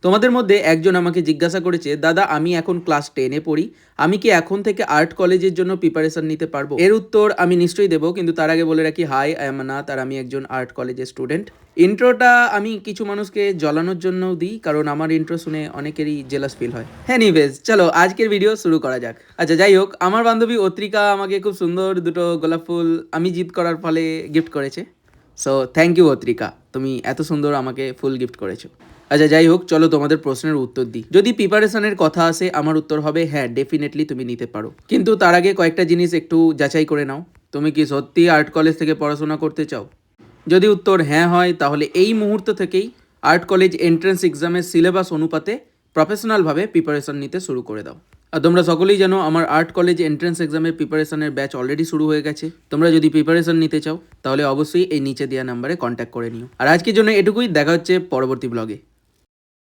তোমাদের মধ্যে একজন আমাকে জিজ্ঞাসা করেছে, দাদা আমি এখন ক্লাস 10-এ পড়ি, আমি কি এখন থেকে আর্ট কলেজের জন্য প্রিপারেশন নিতে পারবো? এর উত্তর আমি নিশ্চয়ই দেবো, কিন্তু তার আগে বলে রাখি, হাই, আই এম নাথ, আর আমি একজন আর্ট কলেজের স্টুডেন্ট। ইন্ট্রোটা আমি কিছু মানুষকে জ্বলানোর জন্যও দিই, কারণ আমার ইন্ট্রো শুনে অনেকেরই জেলাস ফিল হয়। এনিওয়েজ, চলো আজকের ভিডিও শুরু করা যাক। আচ্ছা, যাই হোক, আমার বান্ধবী অত্রিকা আমাকে খুব সুন্দর দুটো গোলাপ ফুল আমি জিত করার ফলে গিফট করেছে। সো থ্যাংক ইউ অত্রিকা, তুমি এত সুন্দর আমাকে ফুল গিফট করেছো। আচ্ছা, যাই হোক, চলো তোমাদের প্রশ্নের উত্তর দিই। যদি প্রিপারেশনের কথা আসে, আমার উত্তর হবে হ্যাঁ, ডেফিনেটলি তুমি নিতে পারো। কিন্তু তার আগে কয়েকটা জিনিস একটু যাচাই করে নাও। তুমি কি সত্যি আর্ট কলেজ থেকে পড়াশোনা করতে চাও? যদি উত্তর হ্যাঁ হয়, তাহলে এই মুহূর্ত থেকেই আর্ট কলেজ এন্ট্রান্স এক্সামের সিলেবাস অনুপাতে প্রফেশনালভাবে প্রিপারেশন নিতে শুরু করে দাও। আর তোমরা সকলেই জানো, আমার আর্ট কলেজ এন্ট্রান্স এক্সামের প্রিপারেশনের ব্যাচ অলরেডি শুরু হয়ে গেছে। তোমরা যদি প্রিপারেশন নিতে চাও, তাহলে অবশ্যই এই নিচে দেওয়া নাম্বারে কন্ট্যাক্ট করে নিও। আর আজকের জন্য এটুকুই, দেখা হচ্ছে পরবর্তী ব্লগে।